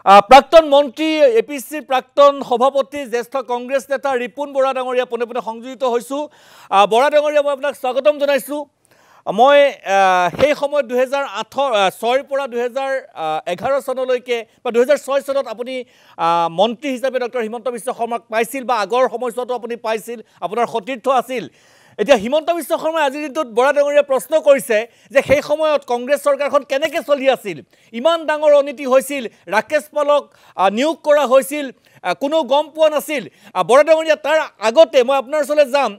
প্ৰাক্তন মন্ত্ৰী এপিচিৰ প্ৰাক্তন সভাপতি জ্যেষ্ঠ কংগ্ৰেছ নেতা ৰিপুন বৰা ডাঙৰীয়া পোনে পোনে সংযোজিত হৈছোঁ। বৰা ডাঙৰীয়া মই আপোনাক স্বাগতম জনাইছোঁ। মই সেই সময়ত 2006 পৰা 2011 চনলৈকে বা 2006 চনত আপুনি মন্ত্ৰী হিচাপে ডক্টৰ হিমন্ত বিশ্ব শৰ্মাক পাইছিল বা আগৰ সময়ছোৱাতো আপুনি পাইছিল, আপোনাৰ সতীৰ্থ আছিল। এতিয়া হিমন্ত বিশ্ব শৰ্মাই আজিৰ দিনটোত বৰা ডাঙৰীয়া প্ৰশ্ন কৰিছে যে সেই সময়ত কংগ্ৰেছ চৰকাৰখন কেনেকৈ চলি আছিল, ইমান ডাঙৰ অনীতি হৈছিল, ৰাকেশ পালক নিয়োগ কৰা হৈছিল, কোনো গম পোৱা নাছিল। বৰা ডাঙৰীয়া তাৰ আগতে মই আপোনাৰ ওচৰলৈ যাম।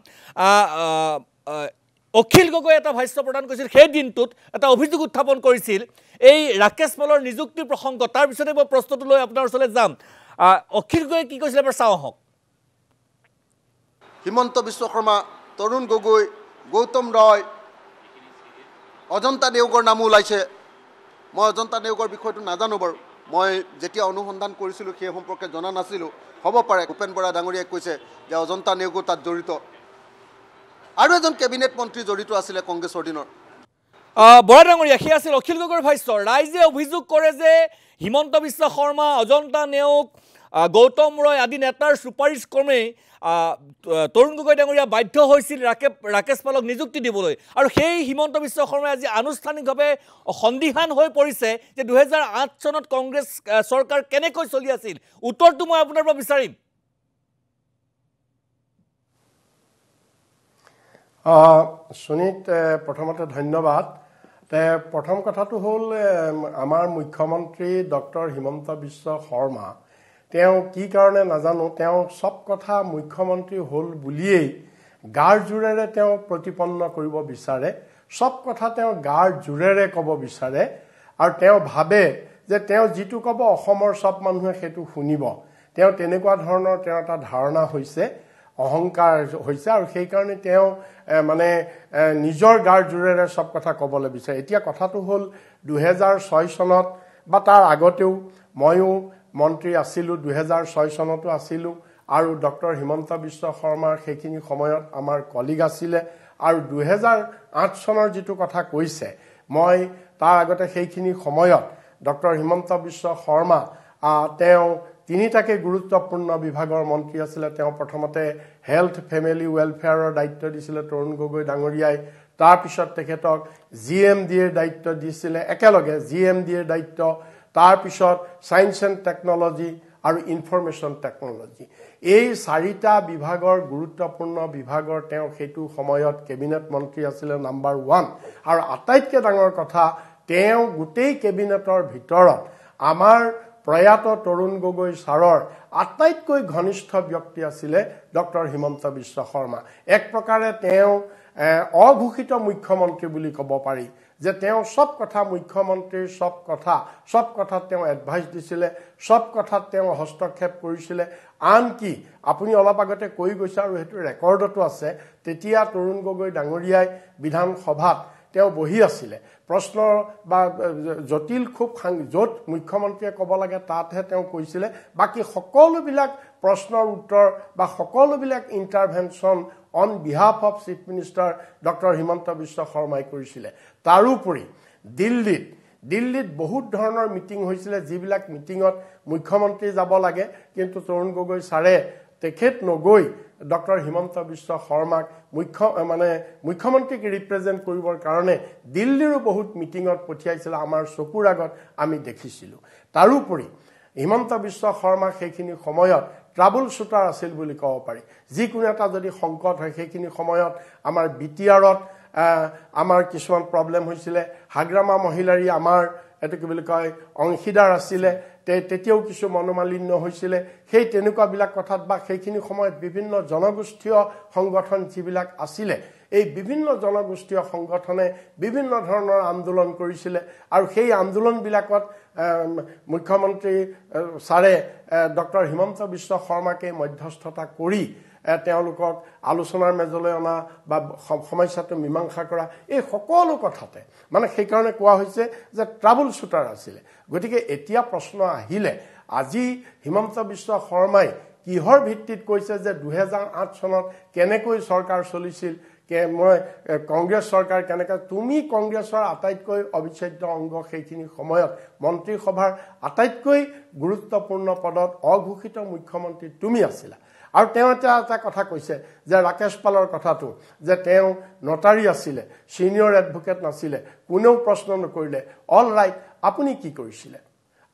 অখিল গগৈ এটা ভাষ্য প্ৰদান কৰিছিল, সেই দিনটোত এটা অভিযোগ উত্থাপন কৰিছিল এই ৰাকেশ পালৰ নিযুক্তিৰ প্ৰসংগ। তাৰ পিছতে মই প্ৰশ্নটো লৈ আপোনাৰ ওচৰলৈ যাম। অখিল গগৈয়ে কি কৈছিলে এবাৰ চাওঁ আহক। হিমন্ত বিশ্ব শৰ্মা, তৰুণ গগৈ, গৌতম ৰয়, অজন্তা নেওগৰ নামো ওলাইছে। মই অজন্তা নেওগৰ বিষয়টো নাজানো বাৰু, মই যেতিয়া অনুসন্ধান কৰিছিলোঁ সেই সম্পৰ্কে জনা নাছিলোঁ। হ'ব পাৰে ভূপেন বৰা ডাঙৰীয়াই কৈছে যে অজন্তা নেওগৰ তাত জড়িত, আৰু এজন কেবিনেট মন্ত্ৰী জড়িত আছিলে কংগ্ৰেছৰ দিনৰ। বৰা ডাঙৰীয়া, সেই আছিল অখিল গগৈৰ ভাষ্য। ৰাইজে অভিযোগ কৰে যে হিমন্ত বিশ্ব শৰ্মা, অজন্তা নেওগ, গৌতম ৰয় আদি নেতাৰ চুপাৰিশ ক্ৰমে তৰুণ গগৈ ডাঙৰীয়া বাধ্য হৈছিল ৰাকেশ পালক নিযুক্তি দিবলৈ। আৰু সেই হিমন্ত বিশ্ব শৰ্মাই আজি আনুষ্ঠানিকভাৱে সন্দিহান হৈ পৰিছে যে 2008 চনত কংগ্ৰেছ চৰকাৰ কেনেকৈ চলি আছিল। উত্তৰটো মই আপোনাৰ পৰা বিচাৰিম। সুনীত, প্ৰথমতে ধন্যবাদ। প্ৰথম কথাটো হ'ল আমাৰ মুখ্যমন্ত্ৰী ডক্টৰ হিমন্ত বিশ্ব শৰ্মা, তেওঁ কি কাৰণে নাজানো, তেওঁ চব কথা মুখ্যমন্ত্ৰী হ'ল বুলিয়েই গাৰ জোৰেৰে তেওঁ প্ৰতিপন্ন কৰিব বিচাৰে, চব কথা তেওঁ গাৰ জোৰেৰে ক'ব বিচাৰে, আৰু তেওঁ ভাবে যে তেওঁ যিটো ক'ব অসমৰ চব মানুহে সেইটো শুনিব। তেওঁ তেনেকুৱা ধৰণৰ তেওঁ এটা ধাৰণা হৈছে, অহংকাৰ হৈছে, আৰু সেইকাৰণে তেওঁ নিজৰ গাৰ জোৰেৰে চব কথা ক'বলৈ বিচাৰে। এতিয়া কথাটো হ'ল 2006 চনত বা তাৰ আগতেও ময়ো মন্ত্ৰী আছিলোঁ, 2006 চনতো আছিলোঁ, আৰু ডক্টৰ হিমন্ত বিশ্ব শৰ্মাৰ সেইখিনি সময়ত আমাৰ কলিগ আছিলে। আৰু 2008 চনৰ যিটো কথা কৈছে, মই তাৰ আগতে সেইখিনি সময়ত ডক্টৰ হিমন্ত বিশ্ব শৰ্মা তেওঁ তিনিটাকে গুৰুত্বপূৰ্ণ বিভাগৰ মন্ত্ৰী আছিলে। তেওঁ প্ৰথমতে হেল্থ ফেমিলি ৱেলফেয়াৰৰ দায়িত্ব দিছিলে তৰুণ গগৈ ডাঙৰীয়াই, তাৰপিছত তেখেতক GMDৰ দায়িত্ব দিছিলে, একেলগে GMDৰ দায়িত্ব, তাৰপিছত ছায়েন্স এণ্ড টেকনলজি আৰু ইনফৰমেশ্যন টেকনলজি, এই চাৰিটা বিভাগৰ গুৰুত্বপূৰ্ণ বিভাগৰ তেওঁ সেইটো সময়ত কেবিনেট মন্ত্ৰী আছিলে নাম্বাৰ 1। আৰু আটাইতকৈ ডাঙৰ কথা, তেওঁ গোটেই কেবিনেটৰ ভিতৰত আমাৰ প্ৰয়াত তৰুণ গগৈ ছাৰৰ আটাইতকৈ ঘনিষ্ঠ ব্যক্তি আছিলে ডক্টৰ হিমন্ত বিশ্ব শৰ্মা। এক প্ৰকাৰে তেওঁ অঘোষিত মুখ্যমন্ত্ৰী বুলি ক'ব পাৰি, যে তেওঁ চব কথা মুখ্যমন্ত্ৰীৰ চব কথাত তেওঁ এডভাইচ দিছিলে, চব কথাত তেওঁ হস্তক্ষেপ কৰিছিলে। আনকি আপুনি অলপ আগতে কৈ গৈছে, আৰু সেইটো ৰেকৰ্ডতো আছে, তেতিয়া তৰুণ গগৈ ডাঙৰীয়াই বিধানসভাত তেওঁ বহি আছিলে, প্ৰশ্ন বা জটিল খুব য'ত মুখ্যমন্ত্ৰীয়ে ক'ব লাগে তাতহে তেওঁ কৈছিলে, বাকী সকলোবিলাক প্ৰশ্নৰ উত্তৰ বা সকলোবিলাক intervention on behalf of chief minister doctor Himanta Biswa শৰ্মাই কৰিছিলে। তাৰোপৰি দিল্লীত বহুত ধৰণৰ মিটিং হৈছিলে, যিবিলাক মিটিঙত মুখ্যমন্ত্ৰী যাব লাগে, কিন্তু তৰুণ গগৈ ছাৰে তেখেত নগৈ ডক্টৰ হিমন্ত বিশ্ব শৰ্মাক মুখ্যমন্ত্ৰীক ৰিপ্ৰেজেণ্ট কৰিবৰ কাৰণে দিল্লীৰো বহুত মিটিঙত পঠিয়াইছিলে, আমাৰ চকুৰ আগত আমি দেখিছিলোঁ। তাৰোপৰি হিমন্ত বিশ্ব শৰ্মা সেইখিনি সময়ত ট্ৰাবল শ্বুটাৰ আছিল বুলি ক'ব পাৰি। যিকোনো এটা যদি সংকট হয়, সেইখিনি সময়ত আমাৰ BTRত আমাৰ কিছুমান প্ৰব্লেম হৈছিলে, হাগ্ৰামা মহিলাৰী আমাৰ এইটো কি বুলি কয় অংশীদাৰ আছিলে, তেতিয়াও কিছু মনোমালিন্য হৈছিলে। সেই তেনেকুৱাবিলাক কথাত বা সেইখিনি সময়ত বিভিন্ন জনগোষ্ঠীয় সংগঠন যিবিলাক আছিলে, এই বিভিন্ন জনগোষ্ঠীয় সংগঠনে বিভিন্ন ধৰণৰ আন্দোলন কৰিছিলে, আৰু সেই আন্দোলনবিলাকত মুখ্যমন্ত্ৰী ছাৰে ডক্টৰ হিমন্ত বিশ্ব শৰ্মাকে মধ্যস্থতা কৰি তেওঁলোকক আলোচনাৰ মেজলৈ অনা বা সমস্যাটো মীমাংসা কৰা, এই সকলো কথাতে সেইকাৰণে কোৱা হৈছে যে ট্ৰাবল শ্বুটাৰ আছিলে। গতিকে এতিয়া প্ৰশ্ন আহিলে, আজি হিমন্ত বিশ্ব শৰ্মাই কিহৰ ভিত্তিত কৈছে যে 2008 চনত কেনেকৈ চৰকাৰ চলিছিল, মই কংগ্ৰেছ চৰকাৰ কেনেকৈ তুমি কংগ্ৰেছৰ আটাইতকৈ অবিচ্ছেদ্য অংগ সেইখিনি সময়ত মন্ত্ৰীসভাৰ আটাইতকৈ গুৰুত্বপূৰ্ণ পদত অঘোষিত মুখ্যমন্ত্ৰী তুমি আছিলা আৰু তেওঁ এটা কথা কৈছে যে ৰাকেশ পালৰ কথাটো যে তেওঁ নটাৰী আছিলে ছিনিয়ৰ এডভোকেট নাছিলে কোনেও প্ৰশ্ন নকৰিলে অল ৰাইট আপুনি কি কৰিছিলে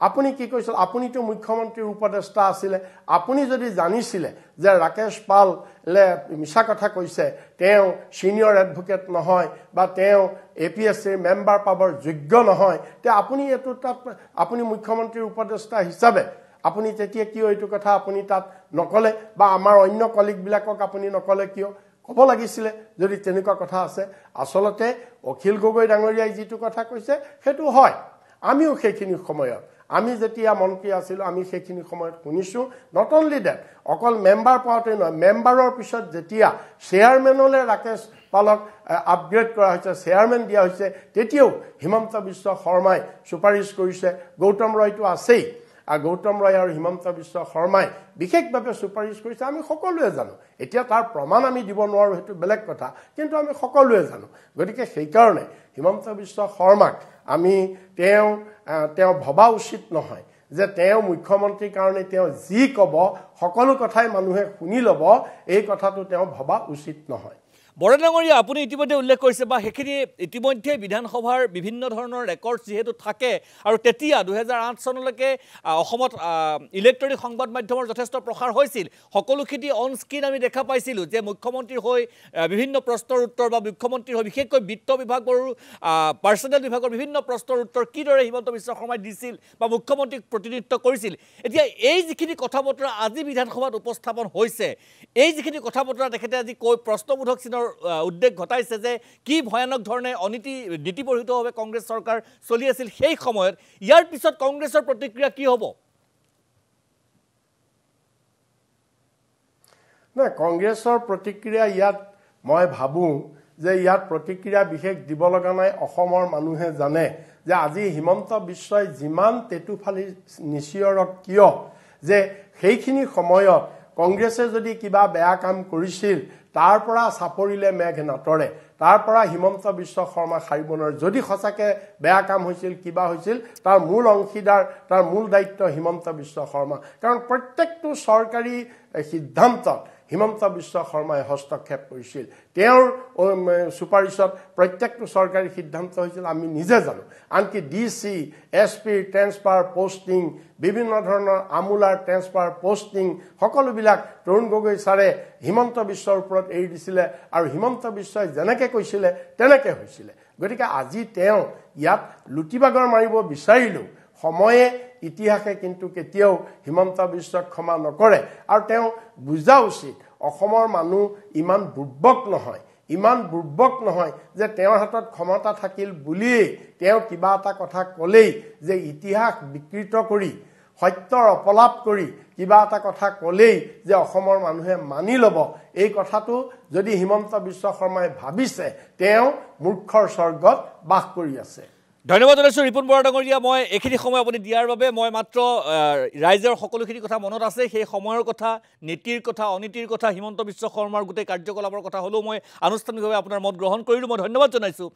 আপুনি কি কৈছিল আপুনিতো মুখ্যমন্ত্ৰীৰ উপদেষ্টা আছিলে আপুনি যদি জানিছিলে যে ৰাকেশ পালে মিছা কথা কৈছে তেওঁ ছিনিয়ৰ এডভোকেট নহয় বা তেওঁ APSCৰ মেম্বাৰ পাবৰ যোগ্য নহয় তে আপুনি এটো তাত আপুনি মুখ্যমন্ত্ৰীৰ উপদেষ্টা হিচাপে আপুনি তেতিয়া কিয় এইটো কথা আপুনি তাত নকলে বা আমাৰ অন্য কলিগবিলাকক আপুনি নকলে কিয় ক'ব লাগিছিলে যদি তেনেকুৱা কথা আছে আসলতে অখিল গগৈ ডাঙৰীয়াই যিটো কথা কৈছে সেইটো হয় আমিও সেইখিনি সময়ত আমি যেতিয়া মন্ত্ৰী আছিলোঁ আমি সেইখিনি সময়ত শুনিছোঁ নট অনলি ডেট অকল মেম্বাৰ পাওঁতে নহয় মেম্বাৰৰ পিছত যেতিয়া চেয়াৰমেনলৈ ৰাকেশ পালক আপগ্ৰেড কৰা হৈছে চেয়াৰমেন দিয়া হৈছে তেতিয়াও হিমন্ত বিশ্ব শৰ্মাই সুপাৰিশ কৰিছে গৌতম ৰয়টো আছেই আৰু গৌতম ৰয় আৰু হিমন্ত বিশ্ব শৰ্মাই বিশেষভাৱে সুপাৰিশ কৰিছে আমি সকলোৱে জানো এতিয়া তাৰ প্ৰমাণ আমি দিব নোৱাৰোঁ সেইটো বেলেগ কথা কিন্তু আমি সকলোৱে জানো গতিকে সেইকাৰণে হিমন্ত বিশ্ব শৰ্মাক আমি তেওঁ ভবা উচিত নহয় যে তেওঁ মুখ্যমন্ত্ৰীৰ কাৰণে তেওঁ যি ক'ব সকলো কথাই মানুহে শুনি ল'ব এই কথাটো তেওঁ ভবা উচিত নহয় বৰা ডাঙৰীয়া আপুনি ইতিমধ্যে উল্লেখ কৰিছে বা সেইখিনি ইতিমধ্যে বিধানসভাৰ বিভিন্ন ধৰণৰ ৰেকৰ্ড যিহেতু থাকে আৰু তেতিয়া 2008 চনলৈকে অসমত ইলেক্ট্ৰনিক সংবাদ মাধ্যমৰ যথেষ্ট প্ৰসাৰ হৈছিল সকলোখিনি অন স্ক্ৰীন আমি দেখা পাইছিলোঁ যে মুখ্যমন্ত্ৰীৰ হৈ বিভিন্ন প্ৰশ্নৰ উত্তৰ বা মুখ্যমন্ত্ৰীৰ হৈ বিশেষকৈ বিত্ত বিভাগৰ পাৰ্চনেল বিভাগৰ বিভিন্ন প্ৰশ্নৰ উত্তৰ কিদৰে হিমন্ত বিশ্ব শৰ্মাই দিছিল বা মুখ্যমন্ত্ৰীক প্ৰতিনিধিত্ব কৰিছিল এতিয়া এই যিখিনি কথা বতৰা আজি বিধানসভাত উপস্থাপন হৈছে এই যিখিনি কথা বতৰা তেখেতে আজি কৈ প্ৰশ্নবোধক চিনৰ উদ্বেগ ঘটাইছে যে কি ভয়ানক ধৰণে নীতিবহিতভাৱে কংগ্ৰেছ চৰকাৰ চলি আছিল সেই সময়ত ইয়াৰ পিছত কংগ্ৰেছৰ প্ৰতিক্ৰিয়া কি হ'ব না কংগ্ৰেছৰ প্ৰতিক্ৰিয়া ইয়াত মই ভাবোঁ যে ইয়াত প্ৰতিক্ৰিয়া বিশেষ দিব লগা নাই অসমৰ মানুহে জানে যে আজি হিমন্ত বিশ্বই যিমান তেতুফালি নিচিয়ৰক কিয় যে সেইখিনি সময়ত কংগ্ৰেছে যদি কিবা বেয়া কাম কৰিছিল তাৰ পৰা চাপৰিলে মেঘ নাটৰে তাৰ পৰা হিমন্ত বিশ্ব শৰ্মা সাৰিব নোৱাৰে যদি সঁচাকৈ বেয়া কাম হৈছিল কিবা হৈছিল তাৰ মূল অংশীদাৰ তাৰ মূল দায়িত্ব হিমন্ত বিশ্ব শৰ্মা কাৰণ প্ৰত্যেকটো চৰকাৰী সিদ্ধান্তত হিমন্ত বিশ্ব শৰ্মাই হস্তক্ষেপ কৰিছিল তেওঁৰ সুপাৰিশত প্ৰত্যেকটো চৰকাৰী সিদ্ধান্ত হৈছিল আমি নিজে জানো আনকি DC SP ট্ৰেন্সফাৰ পোষ্টিং বিভিন্ন ধৰণৰ আমুলাৰ ট্ৰেন্সফাৰ পোষ্টিং সকলোবিলাক তৰুণ গগৈ ছাৰে হিমন্ত বিশ্বৰ ওপৰত এৰি দিছিলে আৰু হিমন্ত বিশ্বই যেনেকৈ কৈছিলে তেনেকৈ হৈছিলে গতিকে আজি তেওঁ ইয়াত লুটিবাগৰ মাৰিব বিচাৰিলেও সময়ে ইতিহাসে কিন্তু কেতিয়াও হিমন্ত বিশ্বক ক্ষমা নকৰে আৰু তেওঁ বুজা উচিত অসমৰ মানুহ ইমান বুৰ্বক নহয় যে তেওঁৰ হাতত ক্ষমতা থাকিল বুলিয়েই তেওঁ কিবা এটা কথা ক'লেই যে ইতিহাস বিকৃত কৰি সত্যৰ অপলাপ কৰি কিবা এটা কথা ক'লেই যে অসমৰ মানুহে মানি ল'ব এই কথাটো যদি হিমন্ত বিশ্ব শৰ্মাই ভাবিছে তেওঁ মূৰ্খৰ স্বৰ্গত বাস কৰি আছে ধন্যবাদ জনাইছোঁ ৰিপুন বৰা ডাঙৰীয়া মই এইখিনি সময় আপুনি দিয়াৰ বাবে মই মাত্ৰ ৰাইজৰ সকলোখিনি কথা মনত আছে সেই সময়ৰ কথা নীতিৰ কথা অনীতিৰ কথা হিমন্ত বিশ্ব শৰ্মাৰ গোটেই কাৰ্যকলাপৰ কথা হ'লেও মই আনুষ্ঠানিকভাৱে আপোনাৰ মত গ্ৰহণ কৰিলোঁ মই ধন্যবাদ জনাইছোঁ